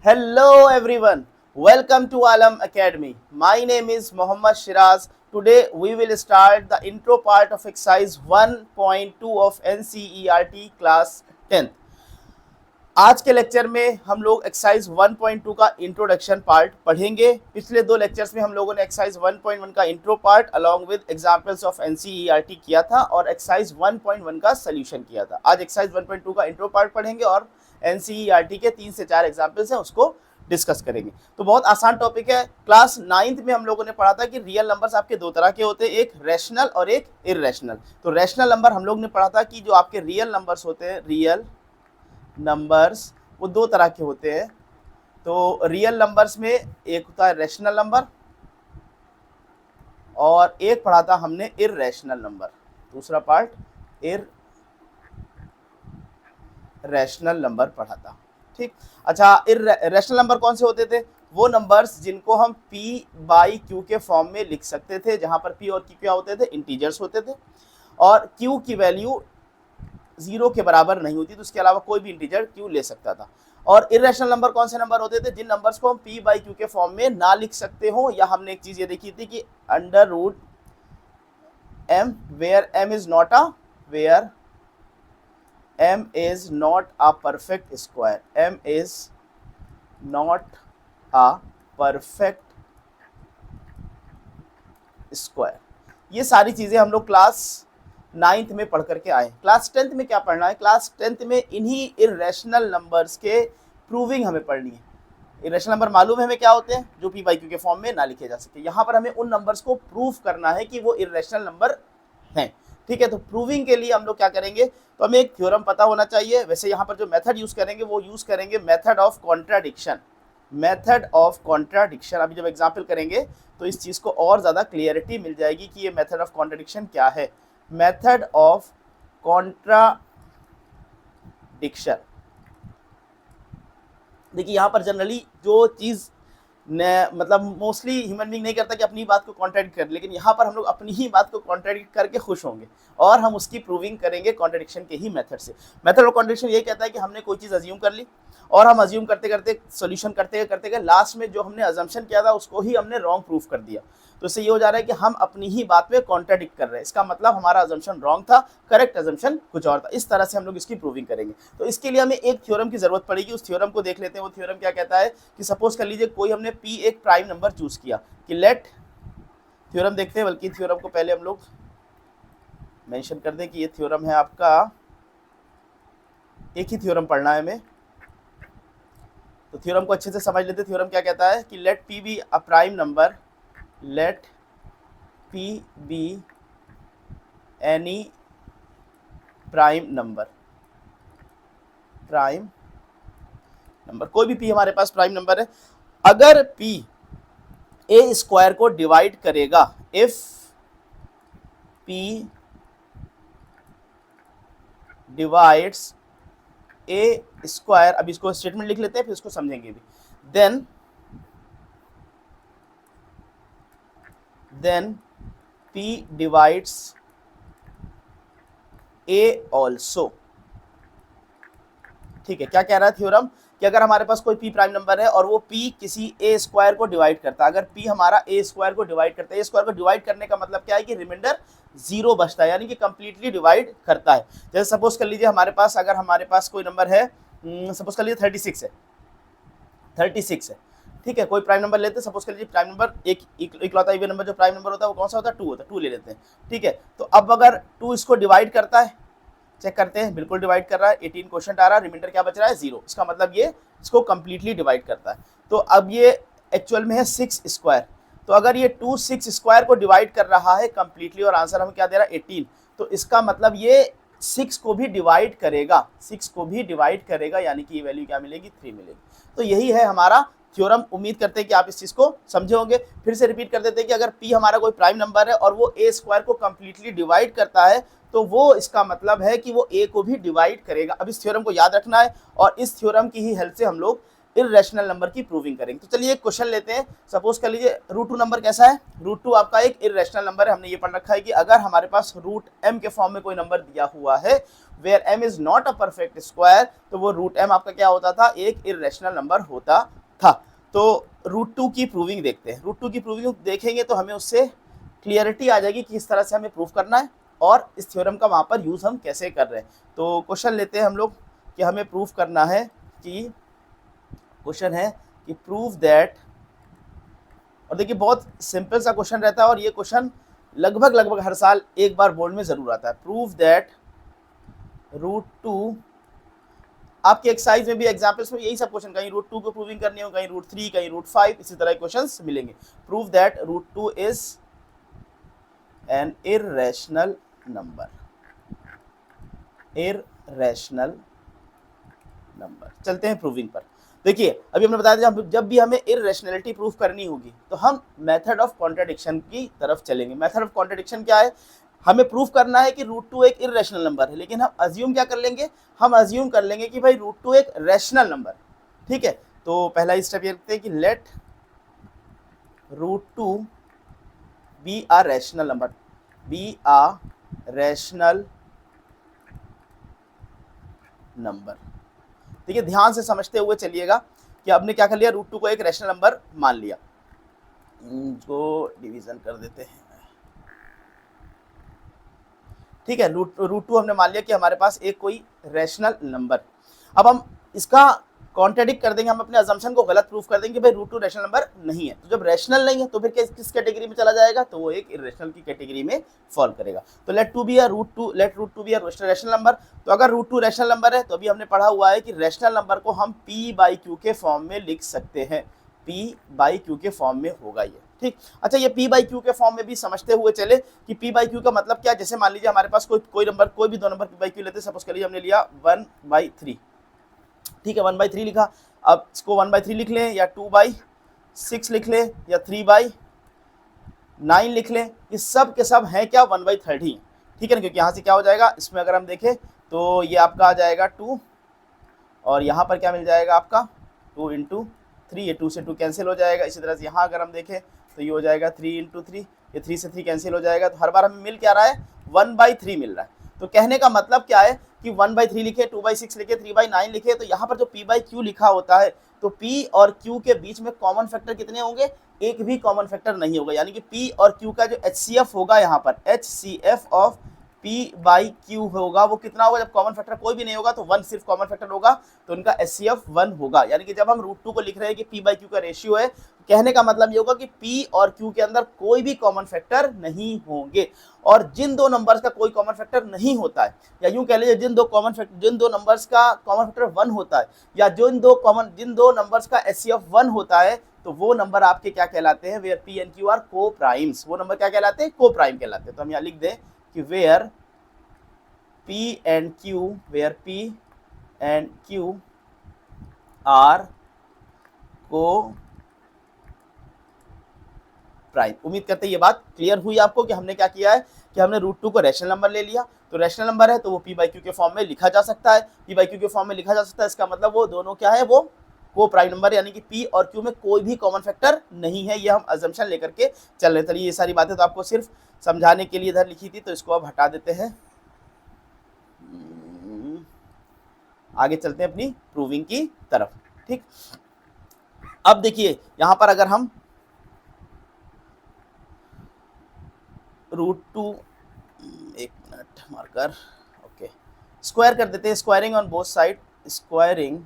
Hello everyone, welcome to Alam Academy. My name is Mohammad Shiraz. Today we will start the intro part of exercise 1.2 of NCERT class 10th. आज के lecture में हम लोग exercise 1.2 का introduction part पढ़ेंगे। पिछले दो lectures में हम लोगों ने एक्सरसाइज 1.1 का intro part along with examples of NCERT किया था और एक्सरसाइज 1.1 का सोल्यूशन किया था। आज एक्सरसाइज 1.2 का इंट्रो पार्ट पढ़ेंगे और एनसीईआरटी के 3 से 4 एग्जांपल्स हैं उसको डिस्कस करेंगे। तो बहुत आसान टॉपिक है। क्लास 9th में हम लोगों ने पढ़ा था कि रियल नंबर्स आपके दो तरह के होते हैं, एक रैशनल और एक इर्रेशनल। तो रैशनल नंबर हम लोग ने पढ़ा था कि जो आपके रियल नंबर्स होते हैं, रियल नंबर्स वो दो तरह के होते हैं। तो रियल नंबर्स में एक होता है रैशनल नंबर और एक पढ़ा था हमने इर्रेशनल नंबर। दूसरा पार्ट इर्रेशनल नंबर पढ़ा था। ठीक, अच्छा, इर्रेशनल नंबर कौन से होते थे? वो नंबर्स जिनको हम p बाई q के फॉर्म में लिख सकते थे, जहां पर p और q क्या होते थे? इंटीजर्स होते थे और q की वैल्यू 0 के बराबर नहीं होती, तो उसके अलावा कोई भी इंटीजर q ले सकता था। और इर्रेशनल नंबर कौन से नंबर होते थे? जिन नंबर्स को हम p बाई q के फॉर्म में ना लिख सकते हो, या हमने एक चीज ये देखी थी कि under root m where m is not a where m is not a perfect square, m is not a perfect square। ये सारी चीजें हम लोग क्लास 9th में पढ़ करके आए। क्लास 10th में क्या पढ़ना है? क्लास 10th में इन्हीं इर्रेशनल नंबर्स के प्रूविंग हमें पढ़नी है। इर्रेशनल नंबर मालूम है हमें क्या होते हैं, जो p बाई q के फॉर्म में ना लिखे जा सके। यहाँ पर हमें उन नंबर्स को प्रूव करना है कि वो इर्रेशनल नंबर हैं। ठीक है, तो प्रूविंग के लिए हम लोग क्या करेंगे? तो हमें एक थ्योरम पता होना चाहिए। वैसे यहाँ पर जो मेथड यूज करेंगे वो यूज करेंगे method of contradiction. Method of contradiction अभी जब एग्जाम्पल करेंगे तो इस चीज को और ज्यादा क्लियरिटी मिल जाएगी कि ये मेथड ऑफ कॉन्ट्राडिक्शन क्या है। मेथड ऑफ कॉन्ट्राडिक्शन, देखिए यहाँ पर जनरली जो चीज मतलब मोस्टली ह्यूमन बीइंग नहीं करता कि अपनी बात को कॉन्ट्रडिक्ट कर, लेकिन यहाँ पर हम लोग अपनी ही बात को कॉन्ट्रडिक्ट करके खुश होंगे और हम उसकी प्रूविंग करेंगे कॉन्ट्रडिक्शन के ही मेथड से। मेथड ऑफ कॉन्ट्रडिक्शन ये कहता है कि हमने कोई चीज़ अज्यूम कर ली और हम अज्यूम करते करते सॉल्यूशन करते गए लास्ट में जो हमने अजम्पशन किया था उसको ही हमने रॉन्ग प्रूफ कर दिया। तो इससे ये हो जा रहा है कि हम अपनी ही बात में कॉन्ट्रडिक्ट कर रहे हैं। इसका मतलब हमारा अजम्पशन रॉन्ग था, करेक्ट अजम्पशन कुछ और था। इस तरह से हम लोग इसकी प्रूविंग करेंगे। तो इसके लिए हमें एक थ्योरम की जरूरत पड़ेगी। उस थ्योरम को देख लेते हैं। वो थ्योरम क्या कहता है कि सपोज कर लीजिए कोई हमने p एक प्राइम नंबर चूज किया कि लेट, थ्योरम देखते हैं, बल्कि थ्योरम को पहले हम लोग मेंशन कर दें कि ये थ्योरम है आपका, एक ही थ्योरम पढ़ना है हमें। तो थ्योरम को अच्छे से समझ लेते हैं। थ्योरम क्या कहता है कि let p be a prime number, let p be any prime number, prime number कोई भी p हमारे पास प्राइम नंबर है। अगर p ए स्क्वायर को डिवाइड करेगा, if p divides A square, अब इसको स्टेटमेंट लिख लेते हैं फिर इसको समझेंगे भी, देन p डिवाइड्स ए ऑल्सो। ठीक है, क्या कह रहा है थ्योरम कि अगर हमारे पास कोई p प्राइम नंबर है और वो p किसी a स्क्वायर को डिवाइड करता है, अगर p हमारा a स्क्वायर को डिवाइड करता है, a स्क्वायर को डिवाइड करने का मतलब क्या है कि रिमाइंडर 0 बचता है, यानी कि कंप्लीटली डिवाइड करता है। जैसे सपोज कर लीजिए हमारे पास, अगर हमारे पास कोई नंबर है, सपोज कर लीजिए 36 है, 36 है। ठीक है, कोई प्राइम नंबर लेते हैं। सपोज कर लीजिए प्राइम नंबर एक इकलौता इवन नंबर जो प्राइम नंबर होता है वो कौन सा होता है? 2 होता है, 2 ले लेते हैं। ठीक है, तो अब अगर 2 इसको डिवाइड करता है, चेक करते हैं, बिल्कुल डिवाइड कर रहा है, 18 क्वेश्चन आ रहा है, रिमाइंडर क्या बच रहा है? 0। इसका मतलब ये इसको कंप्लीटली डिवाइड करता है। तो अब ये एक्चुअल में है 6 स्क्वायर। तो अगर ये 2 6 स्क्वायर को डिवाइड कर रहा है कंप्लीटली और आंसर हमें क्या दे रहा है? 18, तो इसका मतलब ये 6 को भी डिवाइड करेगा, 6 को भी डिवाइड करेगा, यानी कि ये वैल्यू क्या मिलेगी? 3 मिलेगी। तो यही है हमारा थ्योरम। उम्मीद करते हैं कि आप इस चीज को समझे होंगे। फिर से रिपीट कर देते हैं कि अगर p हमारा कोई प्राइम नंबर है और वो a स्क्वायर को कंप्लीटली डिवाइड करता है, तो वो इसका मतलब है कि वो a को भी डिवाइड करेगा। अब इस थ्योरम को याद रखना है और इस थ्योरम की ही हेल्प से हम लोग इर्रेशनल नंबर की प्रूविंग करेंगे। तो चलिए एक क्वेश्चन लेते हैं। सपोज कर लीजिए √2 नंबर कैसा है, √2 आपका एक इर्रेशनल नंबर है। हमने ये पढ़ रखा है कि अगर हमारे पास √m के फॉर्म में कोई नंबर दिया हुआ है where m is not a perfect square, तो वो √m आपका क्या होता था, एक इर्रेशनल नंबर होता था। तो √2 की प्रूविंग देखते हैं। √2 की प्रूविंग देखेंगे तो हमें उससे क्लियरिटी आ जाएगी कि किस तरह से हमें प्रूव करना है और इस थ्योरम का वहाँ पर यूज़ हम कैसे कर रहे हैं। तो क्वेश्चन लेते हैं हम लोग कि हमें प्रूव करना है कि क्वेश्चन है कि प्रूव दैट, और देखिए बहुत सिंपल सा क्वेश्चन रहता है और ये क्वेश्चन लगभग हर साल एक बार बोर्ड में जरूर आता है। प्रूव दैट √2, आपके एक्सरसाइज में भी एग्जाम्पल्स में यही सब क्वेश्चन, कहीं √2 को प्रूविंग करनी हो, कहीं √3, कहीं √5, इसी तरह क्वेश्चंस मिलेंगे। Prove that √2 is an irrational number, irrational number. चलते हैं प्रूविंग पर। देखिए अभी हमने बताया था जब भी हमें इर्रेशनैलिटी प्रूफ करनी होगी तो हम मेथड ऑफ कॉन्ट्रडिक्शन की तरफ चलेंगे। मेथड ऑफ कॉन्ट्रडिक्शन क्या है, हमें प्रूफ करना है कि √2 एक इर्रेशनल नंबर है, लेकिन हम अज्यूम क्या कर लेंगे, हम अज्यूम कर लेंगे कि भाई √2 एक रैशनल नंबर, ठीक है। तो पहला स्टेप ये रखते हैं कि let √2 be a rational number, be a rational number. देखिए ध्यान से समझते हुए चलिएगा कि आपने क्या कर लिया, √2 को एक रैशनल नंबर मान लिया। इनको डिवीजन कर देते हैं, ठीक है। √2 हमने मान लिया कि हमारे पास एक कोई रैशनल नंबर। अब हम इसका कॉन्ट्रडिक्ट कर देंगे, हम अपने अजम्पशन को गलत प्रूफ कर देंगे भाई √2 रैशनल नंबर नहीं है। तो जब रैशनल नहीं है तो फिर किस कैटेगरी में चला जाएगा, तो वो एक इर्रेशनल की कैटेगरी में फॉल करेगा। तो let √2 be a rational number. तो अगर √2 रैशनल नंबर है तो अभी हमने पढ़ा हुआ है कि रैशनल नंबर को हम p/q के फॉर्म में लिख सकते हैं, p/q के फॉर्म में होगा ये, ठीक। अच्छा ये p/q के फॉर्म में भी समझते हुए चले कि p/q का मतलब क्या। जैसे मान लीजिए हमारे पास कोई नंबर, कोई भी दो नंबर p/q लेते हैं। सपोज करिए हमने लिया 1/3, ठीक है, 1/3 लिखा। अब इसको 1/3 लिख लें या 2/6 लिख लें या 3/9 लिख लें, ये सब के सब हैं क्या, 1/3 ही, ठीक है ना। क्योंकि यहाँ से क्या हो जाएगा, इसमें अगर हम देखें तो ये आपका आ जाएगा 2 और यहाँ पर क्या मिल जाएगा आपका 2 × 3, ये 2 से 2 कैंसिल हो जाएगा। इसी तरह से यहाँ अगर हम देखें तो ये हो जाएगा 3 × 3, ये 3 से 3 कैंसिल हो जाएगा। तो हर बार हमें मिल क्या रहा है, 1/3 मिल रहा है। तो कहने का मतलब क्या है कि 1/3 लिखे, 2/6 लिखे, 3/9 लिखे, तो यहाँ पर जो p/q लिखा होता है तो p और q के बीच में कॉमन फैक्टर कितने होंगे, एक भी कॉमन फैक्टर नहीं होगा। यानी कि p और q का जो HCF होगा, यहाँ पर HCF ऑफ p/q होगा, वो कितना होगा, जब कॉमन फैक्टर कोई भी नहीं होगा तो 1 सिर्फ कॉमन फैक्टर होगा, तो उनका HCF 1 होगा। यानी कि जब हम √2 को लिख रहे हैं कि p/q का रेशियो है, कहने का मतलब ये होगा कि p और q के अंदर कोई भी कॉमन फैक्टर नहीं होंगे। और जिन दो नंबर्स का कोई कॉमन फैक्टर नहीं होता है, या यूं कह लीजिए जिन दो नंबर्स का कॉमन फैक्टर 1 होता है, या जिन दो नंबर्स का HCF 1 होता है, तो वो नंबर आपके क्या कहलाते हैं, where p and q are coprimes. वो नंबर क्या कहलाते हैं, को प्राइम कहलाते हैं। तो हम यहाँ लिख दें कि where p and q are coprime. उम्मीद करते हैं ये बात क्लियर हुई आपको कि हमने क्या किया है कि हमने √2 को रैशनल नंबर ले लिया। तो रैशनल नंबर है तो वो p/q के फॉर्म में लिखा जा सकता है, p/q के फॉर्म में लिखा जा सकता है। इसका मतलब वो दोनों क्या है, वो को प्राइम नंबर, यानी कि p और q में कोई भी कॉमन फैक्टर नहीं है। ये हम अजम्पशन लेकर के चल रहे। चलिए ये सारी बातें तो आपको सिर्फ समझाने के लिए इधर लिखी थी, तो इसको अब हटा देते हैं, आगे चलते हैं अपनी प्रूविंग की तरफ, ठीक। अब देखिए यहां पर अगर हम √2, एक मिनट मार्कर, ओके, स्क्वायर कर देते हैं, squaring on both side, squaring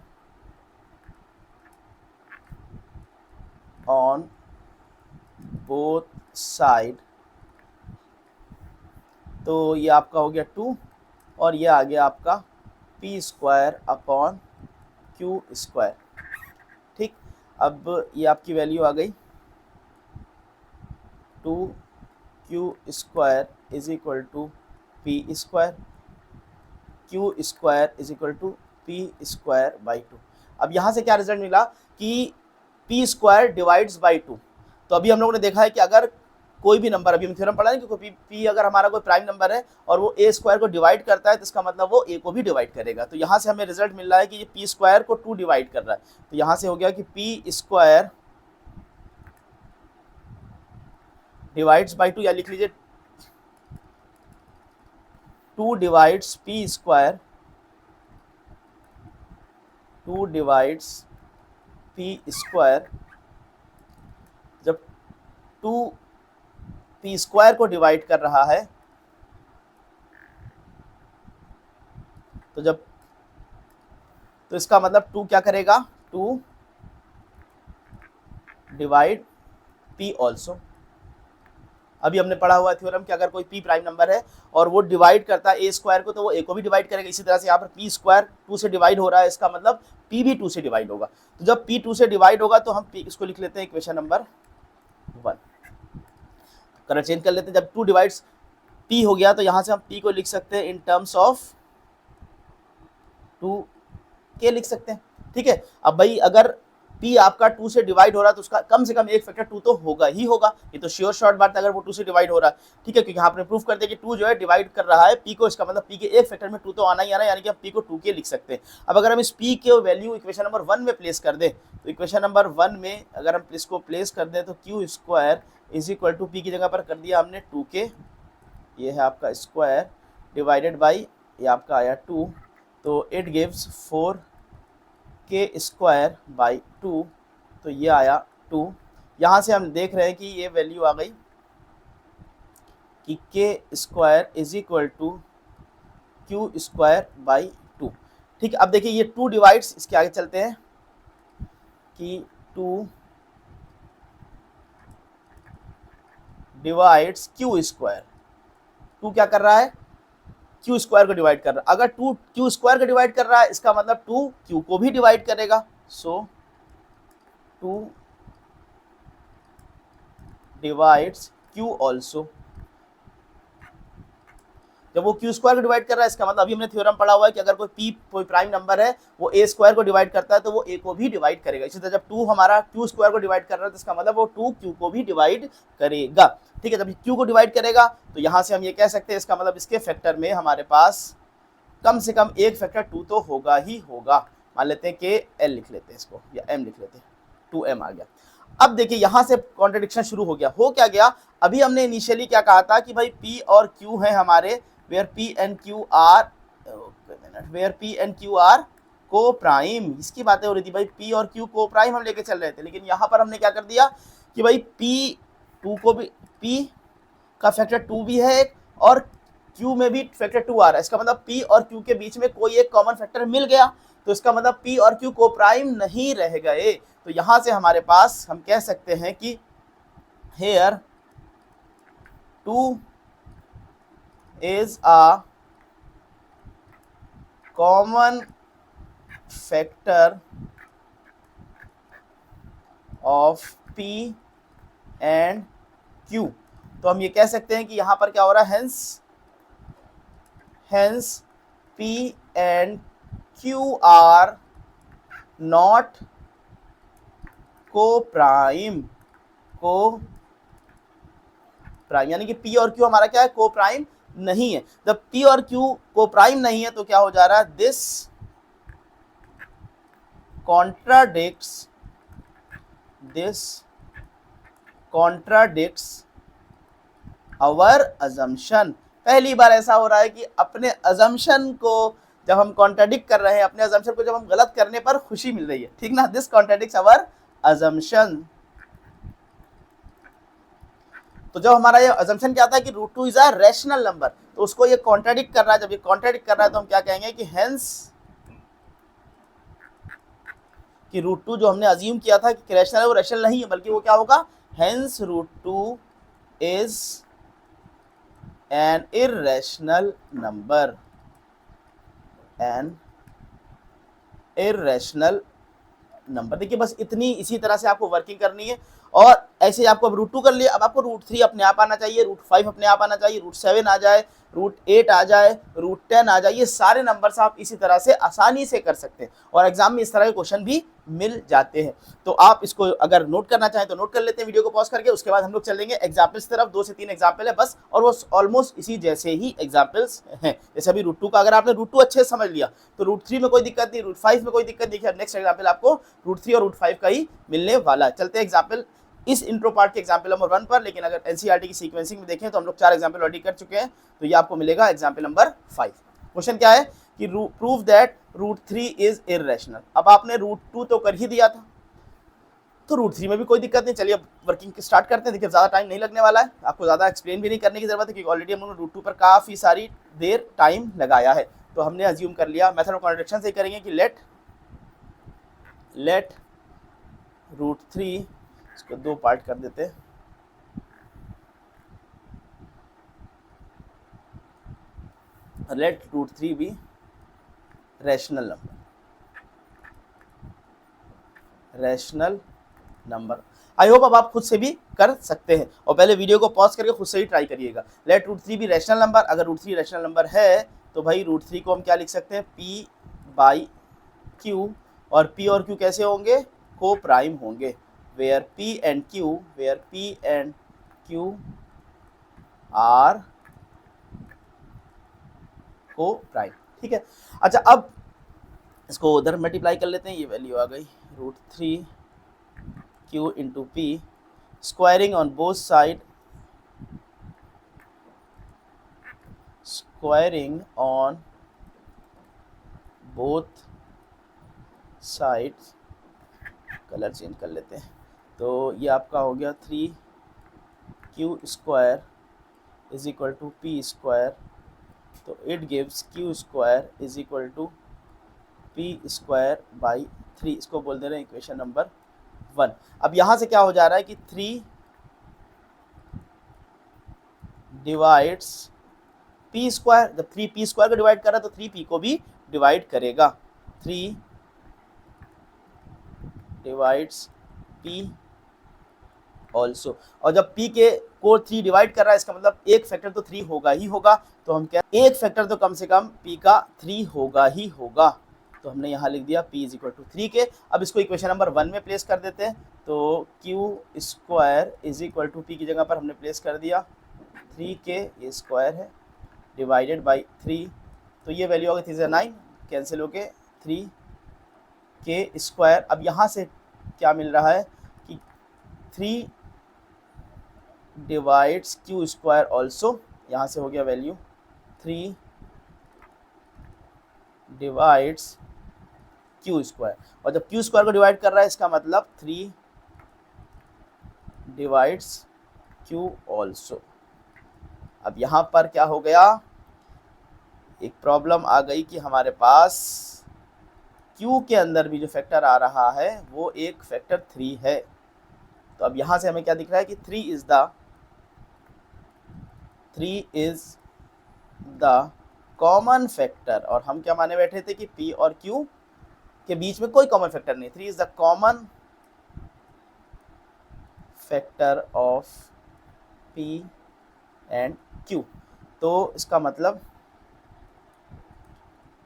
on both side, तो ये आपका हो गया 2 और ये आ गया आपका p²/q², ठीक। अब ये आपकी वैल्यू आ गई 2q² is equal to p², q² is equal to p²/2। अब यहाँ से क्या रिजल्ट मिला कि p² डिवाइड्स बाई 2। तो अभी हम लोगों ने देखा है कि अगर कोई भी नंबर, अभी हम थ्योरम पढ़ा है कि पी अगर हमारा कोई प्राइम नंबर है और वो ए स्क्वायर को डिवाइड करता है तो इसका मतलब वो ए को भी डिवाइड करेगा। तो यहाँ से हमें रिजल्ट मिल रहा है कि ये पी स्क्वायर को 2 डिवाइड कर रहा है। तो यहाँ से हो गया कि पी स्क्वायर डिवाइड्स बाई 2, या लिख लीजिए 2 divides P square, 2 divides P square. जब 2 पी स्क्वायर को डिवाइड कर रहा है तो इसका मतलब 2 क्या करेगा, 2 डिवाइड पी ऑल्सो। अभी हमने पढ़ा हुआ थ्योरम कि अगर कोई पी प्राइम नंबर है और वो डिवाइड करता है ए स्क्वायर को तो वो ए को भी डिवाइड करेगा। इसी तरह से यहाँ पर पी स्क्वायर 2 से डिवाइड हो रहा है, इसका मतलब पी भी 2 से डिवाइड होगा। तो जब पी 2 से डिवाइड होगा तो हम इसको लिख लेते हैं इक्वेशन नंबर 1। कलर चेंज कर लेते हैं। जब 2 डिवाइड्स पी हो गया तो यहाँ से हम पी को लिख सकते हैं इन टर्म्स ऑफ 2 के लिख सकते हैं। ठीक है, अब भाई अगर P आपका 2 से डिवाइड हो रहा है तो उसका कम से कम एक फैक्टर 2 तो होगा ही होगा, ये तो श्योर शॉर्ट बात है अगर वो 2 से डिवाइड हो रहा है। ठीक है, क्योंकि यहाँ पर प्रूफ करते हैं कि 2 जो है डिवाइड कर रहा है P को, इसका मतलब P के एक फैक्टर में 2 तो आना ही आना है, यानी कि हम P को 2 के लिख सकते हैं। अब अगर हम इस P के वैल्यू इक्वेशन नंबर 1 में प्लेस कर दें तो इक्वेशन नंबर 1 में अगर हम इसको प्लेस कर दें तो q square is equal to P की जगह पर कर दिया हमने 2K, ये है आपका स्क्वायर, डिवाइडेड बाई ये आपका आया 2, तो it gives 4K square by 2, तो ये आया 2। यहाँ से हम देख रहे हैं कि ये वैल्यू आ गई कि K square is equal to Q square by 2। ठीक है, अब देखिए ये 2 डिवाइड्स, इसके आगे चलते हैं कि 2 डिवाइड्स Q स्क्वायर, 2 क्या कर रहा है, Q स्क्वायर को डिवाइड कर रहा है। अगर 2 Q स्क्वायर को डिवाइड कर रहा है इसका मतलब 2 Q को भी डिवाइड करेगा। सो 2 डिवाइड्स Q ऑल्सो। जब वो Q स्क्वायर को डिवाइड कर रहा है इसका मतलब अभी हमने थ्योरम पढ़ा हुआ है कि अगर कोई P कोई प्राइम नंबर है वो A स्क्वायर को डिवाइड करता है तो वो A को भी डिवाइड करेगा। इसी तरह जब 2 हमारा Q स्क्वायर को डिवाइड कर रहा है तो इसका मतलब वो 2 Q को भी डिवाइड करेगा। ठीक है, जब Q को डिवाइड करेगा तो यहाँ से हम ये कह सकते हैं इसका मतलब इसके फैक्टर में हमारे पास कम से कम एक फैक्टर 2 तो होगा ही होगा। मान लेते हैं कि L लिख लेते हैं इसको, या M लिख लेते हैं, 2M आ गया। अब देखिए यहाँ से कॉन्ट्रडिक्शन शुरू हो गया। हो क्या गया, अभी हमने इनिशियली क्या कहा था कि भाई P और Q हैं हमारे, where P and Q are coprime, इसकी बातें हो रही थी भाई। P और Q को प्राइम हम लेके चल रहे थे, लेकिन यहाँ पर हमने क्या कर दिया कि भाई P2 को भी, P का फैक्टर 2 भी है और Q में भी फैक्टर 2 आ रहा है। इसका मतलब P और Q के बीच में कोई एक कॉमन फैक्टर मिल गया, तो इसका मतलब P और Q को प्राइम नहीं रह गए। तो यहाँ से हमारे पास हम कह सकते हैं कि here 2 is a common factor of P and Q। तो हम ये कह सकते हैं कि यहाँ पर क्या हो रहा है, hence P and Q are not co-prime, यानी कि P और Q हमारा क्या है, को प्राइम नहीं है। जब P और Q को प्राइम नहीं है तो क्या हो जा रहा है, दिस कॉन्ट्राडिक्ट्स आवर अजम्पशन। पहली बार ऐसा हो रहा है कि अपने अजम्पशन को जब हम कॉन्ट्राडिक्ट कर रहे हैं, अपने अजम्पशन को जब हम गलत करने पर खुशी मिल रही है। ठीक ना, दिस कॉन्ट्राडिक्ट्स आवर अजम्पशन। तो जब हमारा ये अजम्पशन क्या आता है कि √2 इज अ रैशनल नंबर, तो उसको ये कॉन्ट्राडिक्ट कर रहा है। जब ये कॉन्ट्राडिक्ट कर रहा है तो हम क्या कहेंगे कि हेंस कि √2 जो हमने अज्यूम किया था कि रैशनल है वो रैशनल नहीं है, बल्कि वो क्या होगा, hence √2 is an irrational number, देखिए बस इतनी, इसी तरह से आपको वर्किंग करनी है। और ऐसे आपको अब √2 कर लिया, अब आपको √3 अपने आप आना चाहिए, √5 अपने आप आना चाहिए, √7 आ जाए, √8 आ जाए, √10 आ जाए, ये सारे नंबर्स आप इसी तरह से आसानी से कर सकते हैं और एग्जाम में इस तरह के क्वेश्चन भी मिल जाते हैं। तो आप इसको अगर नोट करना चाहें तो नोट कर लेते हैं वीडियो को पॉज करके। उसके बाद हम लोग चलेंगे एग्जाम्पल्स की तरफ। 2 से 3 एग्जाम्पल है बस, और वो ऑलमोस्ट इसी जैसे ही एग्जाम्पल्स हैं। जैसे अभी √2 का अगर आपने √2 अच्छे से समझ लिया तो √3 में कोई दिक्कत नहीं, √5 में कोई दिक्कत नहीं। नेक्स्ट एग्जाम्पल आपको √3 और √5 का ही मिलने वाला है। चलते हैं एग्जाम्पल इस इंट्रो पार्ट के एग्जाम्पल नंबर 1 पर। लेकिन अगर एनसीईआरटी की सीक्वेंसिंग में देखें तो हम लोग 4 एग्जाम्पल ऑलरेडी कर चुके हैं, तो ये आपको मिलेगा एग्जाम्पल नंबर 5। क्वेश्चन क्या है कि प्रूव दैट √3 इज इररेशनल। अब आपने √2 तो कर ही दिया था, तो √3 में भी कोई दिक्कत नहीं। चलिए अब वर्किंग स्टार्ट करते हैं। देखिए ज़्यादा टाइम नहीं लगने वाला है, आपको ज़्यादा एक्सप्लेन भी नहीं करने की जरूरत है, क्योंकि ऑलरेडी हम लोगों ने √2 पर काफ़ी सारी देर टाइम लगाया है। तो हमने अज्यूम कर लिया, मेथड ऑफ कॉन्ट्रडिक्शन से करेंगे कि लेट √3, इसको 2 पार्ट कर देते हैं, लेट √3 भी रैशनल नंबर। आई होप अब आप खुद से भी कर सकते हैं, और पहले वीडियो को पॉज करके खुद से ही ट्राई करिएगा। लेट √3 भी रैशनल नंबर। अगर √3 रैशनल नंबर है तो भाई √3 को हम क्या लिख सकते हैं, P/Q, और P और Q कैसे होंगे, को प्राइम होंगे, where P and Q are coprime. ठीक है, अच्छा अब इसको उधर मल्टीप्लाई कर लेते हैं, ये वैल्यू आ गई √3Q into P, squaring on both side, squaring on both sides, colour change कर लेते हैं। तो ये आपका हो गया 3Q² is equal to P², तो it gives Q² is equal to P²/3। इसको बोल दे रहे हैं इक्वेशन नंबर 1। अब यहाँ से क्या हो जा रहा है कि 3 डिवाइड्स P², जब 3 P² को डिवाइड कर रहा है तो 3 P को भी डिवाइड करेगा, 3 डिवाइड्स P ऑल्सो। और जब P के को 3 डिवाइड कर रहा है, इसका मतलब एक फैक्टर तो 3 होगा ही होगा, तो हम क्या, एक फैक्टर तो कम से कम P का 3 होगा ही होगा, तो हमने यहाँ लिख दिया P इज इक्वल टू 3 के। अब इसको इक्वेशन नंबर 1 में प्लेस कर देते हैं, तो Q² is equal to P की जगह पर हमने प्लेस कर दिया 3K, ये स्क्वायर है, डिवाइडेड बाई 3, तो ये वैल्यू होगी 3 से 9 कैंसिल होके 3K²। अब यहाँ से क्या मिल रहा है कि 3 डिवाइड्स Q² ऑल्सो, यहाँ से हो गया वैल्यू 3 डिवाइड्स Q², और जब Q² को डिवाइड कर रहा है इसका मतलब 3 डिवाइड्स Q ऑल्सो। अब यहाँ पर क्या हो गया, एक प्रॉब्लम आ गई कि हमारे पास Q के अंदर भी जो फैक्टर आ रहा है वो एक फैक्टर 3 है। तो अब यहाँ से हमें क्या दिख रहा है कि 3 इज द कॉमन फैक्टर, और हम क्या माने बैठे थे कि P और Q के बीच में कोई कॉमन फैक्टर नहीं। 3 is the common factor of P and Q। तो इसका मतलब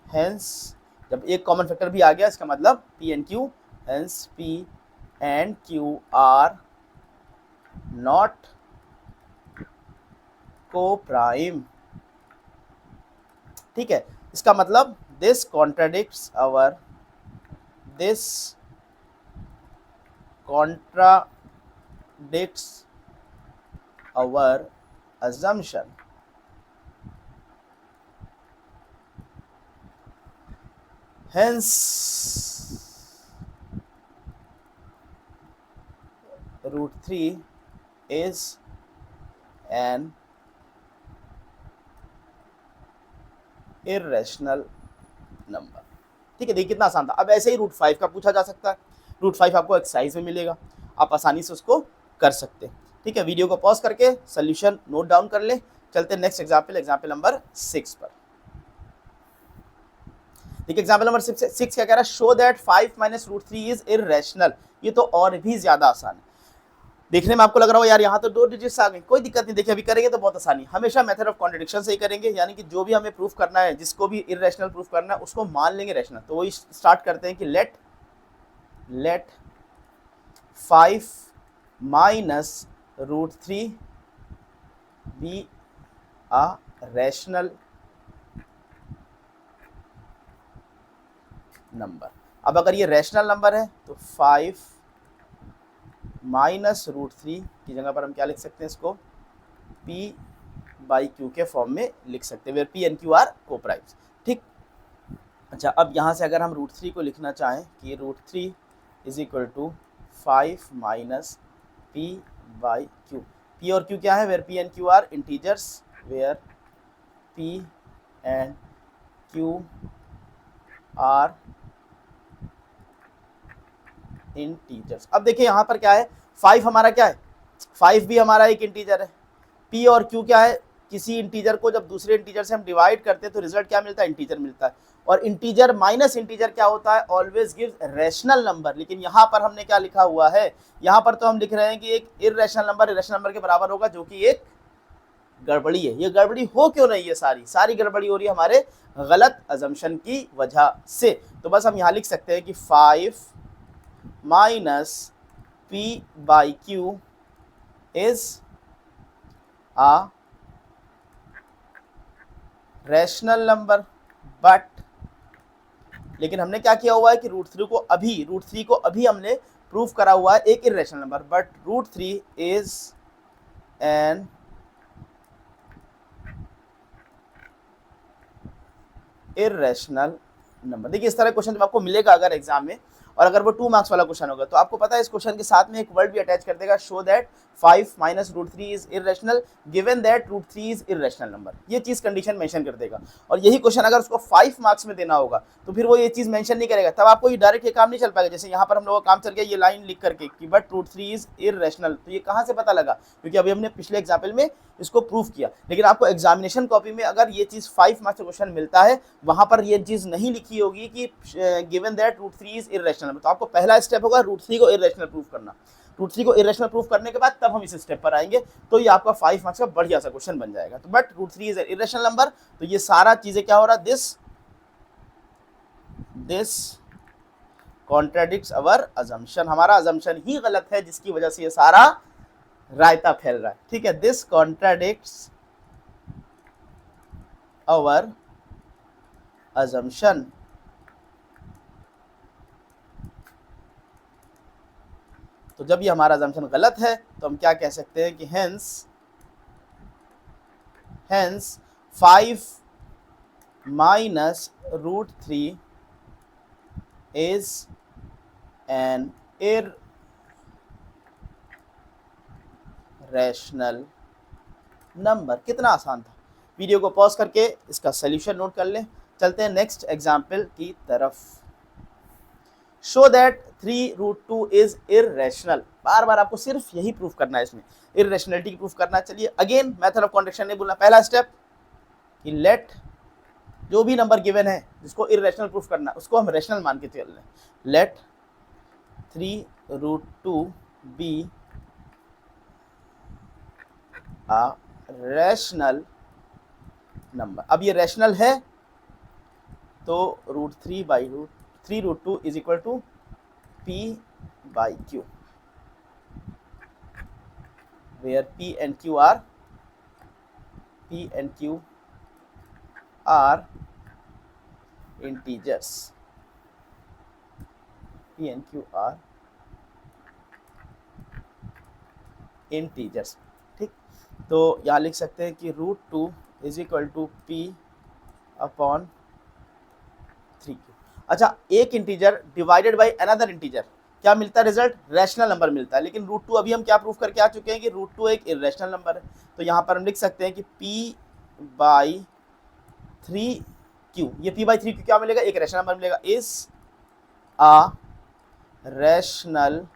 हेंस जब एक कॉमन फैक्टर भी आ गया, इसका मतलब P and Q, hence P and Q are not coprime. ठीक है, इसका मतलब this contradicts our assumption। Hence √3 is an irrational number. ठीक है, देखिए कितना आसान था। अब ऐसे ही √5 का पूछा जा सकता है, √5 आपको एक्सरसाइज में मिलेगा, आप आसानी से उसको कर सकते हैं। ठीक है, वीडियो को पॉज करके सोल्यूशन नोट डाउन कर ले। चलते हैं नेक्स्ट एग्जाम्पल नंबर 6 पर। देखिए एग्जाम्पल नंबर 6 क्या कह रहा है, शो दैट 5 - √3 इज इररेशनल। ये तो और भी ज्यादा आसान है। देखने में आपको लग रहा हो यार यहाँ तो 2 डिजिट्स आ गए, कोई दिक्कत नहीं, देखिए अभी करेंगे तो बहुत आसानी, हमेशा मेथड ऑफ कॉन्ट्रडिक्शन से ही करेंगे, यानी कि जो भी हमें प्रूफ करना है, जिसको भी इररेशनल प्रूफ करना है उसको मान लेंगे रैशनल। तो वही स्टार्ट करते हैं कि late 5 minus root 3 B a rational number. अब अगर ये रैशनल नंबर है तो 5 माइनस रूट 3 की जगह पर हम क्या लिख सकते हैं, इसको p बाई क्यू के फॉर्म में लिख सकते हैं, where p and q are coprimes. ठीक, अच्छा अब यहाँ से अगर हम रूट 3 को लिखना चाहें कि root 3 is equal to 5 minus p by q, p और q क्या है, where p and q are integers, where p and q are integers. अब देखिए यहाँ पर क्या है, 5 हमारा क्या है, 5 भी हमारा एक इंटीजर है, p और q क्या है, किसी इंटीजर को जब दूसरे इंटीजर से हम डिवाइड करते हैं तो रिजल्ट क्या मिलता है, इंटीजर मिलता है, और इंटीजर माइनस इंटीजर क्या होता है, ऑलवेज गिव्स रैशनल नंबर। लेकिन यहाँ पर हमने क्या लिखा हुआ है, यहाँ पर तो हम लिख रहे हैं कि एक इररेशनल नंबर के बराबर होगा, जो कि एक गड़बड़ी है। ये गड़बड़ी हो क्यों रही है, सारी गड़बड़ी हो रही है हमारे गलत अजम्पशन की वजह से। तो बस हम यहाँ लिख सकते हैं कि 5 minus p by q is a rational number, but लेकिन हमने क्या किया हुआ है कि रूट थ्री को अभी हमने प्रूफ करा हुआ है एक irrational number, but root 3 is an irrational number. देखिए इस तरह क्वेश्चन जब आपको मिलेगा अगर एग्जाम में, और अगर वो 2 मार्क्स वाला क्वेश्चन होगा तो आपको पता है इस क्वेश्चन के साथ में एक वर्ड भी अटैच कर देगा, show that 5 minus root 3 is irrational given that root 3 is irrational number. ये चीज कंडीशन मेंशन कर देगा, और यही क्वेश्चन अगर उसको 5 मार्क्स में देना होगा तो फिर वो ये चीज मेंशन नहीं करेगा, तब आपको ये डायरेक्ट ये काम नहीं चल पाएगा। जैसे यहाँ पर हम लोगों का काम चल गया ये लाइन लिख करके कि बट रूट 3 इज इररेशनल, तो ये कहाँ से पता लगा, क्योंकि अभी हमने पिछले एग्जाम्पल में इसको प्रूफ किया। लेकिन आपको एग्जामिनेशन कॉपी में अगर ये चीज 5 मार्क्स का क्वेश्चन मिलता है, वहां पर ये चीज नहीं लिखी होगी कि given that root 3 is irrational, तो आपको पहला स्टेप होगा रूट 3 को इररेशनल प्रूफ करना। रूट 3 को इररेशनल प्रूफ करने के बाद तब हम इस स्टेप पर आएंगे, तो ये आपका 5 मार्क्स का बढ़िया सा क्वेश्चन बन जाएगा। तो but root 3 is irrational number, तो ये सारा चीजें क्या हो रहा है, दिस कॉन्ट्राडिक्ट्स अवर अजम्पशन, हमारा अजम्पशन ही गलत है जिसकी वजह से ये सारा रायता फैल रहा है। ठीक है, दिस कॉन्ट्राडिक्ट्स अवर अजम्पशन, तो जब ये हमारा अजम्पशन गलत है तो हम क्या कह सकते हैं कि hence 5 minus root 3 is an irrational number. कितना आसान था, वीडियो को पॉज करके इसका सॉल्यूशन नोट कर लें। चलते हैं नेक्स्ट एग्जाम्पल की तरफ। Show that 3 root 2 is irrational, बार बार आपको सिर्फ यही प्रूफ करना है, इसमें इररेशनलिटी की प्रूफ करना। चलिए अगेन मेथड ऑफ कॉन्ट्रडिक्शन नहीं बोलना, पहला स्टेप कि लेट जो भी नंबर गिवन है जिसको इररेशनल प्रूफ करना उसको हम रेशनल मान के चल रहे हैं, let 3 root 2 be a rational number. अब ये रैशनल है तो root 3 by root 2 is equal to p by q, where p and q are integers, p and q are integers. ठीक, तो यहाँ लिख सकते हैं कि root 2 is equal to p upon 3q। अच्छा, एक integer divided by another integer क्या मिलता है, रिजल्ट रैशनल नंबर मिलता है। लेकिन रूट 2 अभी हम क्या प्रूफ करके आ चुके हैं कि रूट 2 एक इररेशनल नंबर है, तो यहाँ पर हम लिख सकते हैं कि p बाई 3q, ये p बाई 3q क्या मिलेगा, एक रैशनल नंबर मिलेगा, इज आ रैशनल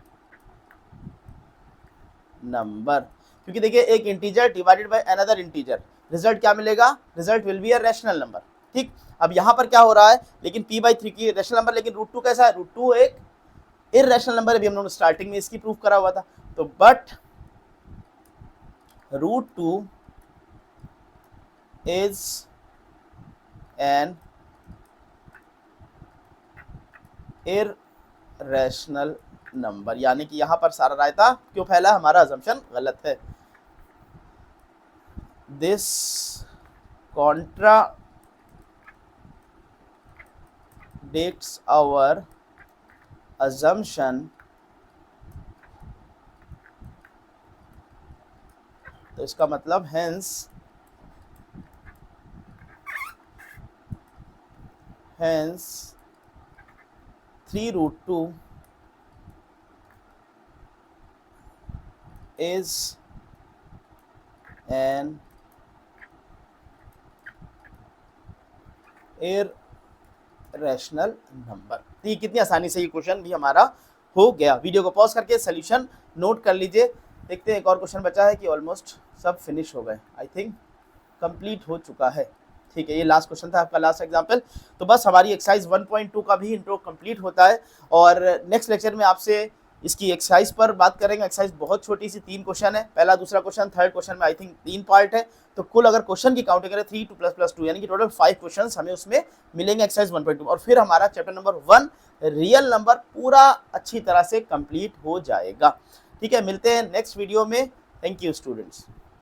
नंबर। क्योंकि देखिए एक integer divided by another integer, result क्या मिलेगा, result will be a rational number. ठीक, अब यहाँ पर क्या हो रहा है, लेकिन p बाई 3 की रैशनल नंबर, लेकिन रूट 2 कैसा है, रूट 2 एक इररेशनल नंबर है, अभी हम लोगों ने स्टार्टिंग में इसकी प्रूफ करा हुआ था। तो but √2 is an irrational number, यानी कि यहां पर सारा रायता क्यों फैला, हमारा अजम्पशन गलत है। दिस contradicts our assumption, तो इसका मतलब hence 3√2 is an irrational number. तो ये कितनी आसानी से ये क्वेश्चन भी हमारा हो गया। वीडियो को पॉज करके सोल्यूशन नोट कर लीजिए। देखते हैं एक और क्वेश्चन बचा है कि ऑलमोस्ट सब फिनिश हो गए, आई थिंक कंप्लीट हो चुका है। ठीक है, ये लास्ट क्वेश्चन था आपका, लास्ट एग्जांपल। तो बस हमारी एक्सरसाइज 1.2 का भी इंट्रो कंप्लीट होता है और नेक्स्ट लेक्चर में आपसे इसकी एक्सरसाइज पर बात करेंगे। एक्सरसाइज बहुत छोटी सी 3 क्वेश्चन है, पहला दूसरा क्वेश्चन, थर्ड क्वेश्चन में आई थिंक 3 पार्ट है। तो कुल अगर क्वेश्चन की काउंटिंग करें 3 2 + 2 यानी कि टोटल 5 क्वेश्चन हमें उसमें मिलेंगे एक्सरसाइज 1.2, और फिर हमारा चैप्टर नंबर 1 रियल नंबर पूरा अच्छी तरह से कंप्लीट हो जाएगा। ठीक है, मिलते हैं नेक्स्ट वीडियो में। Thank you students.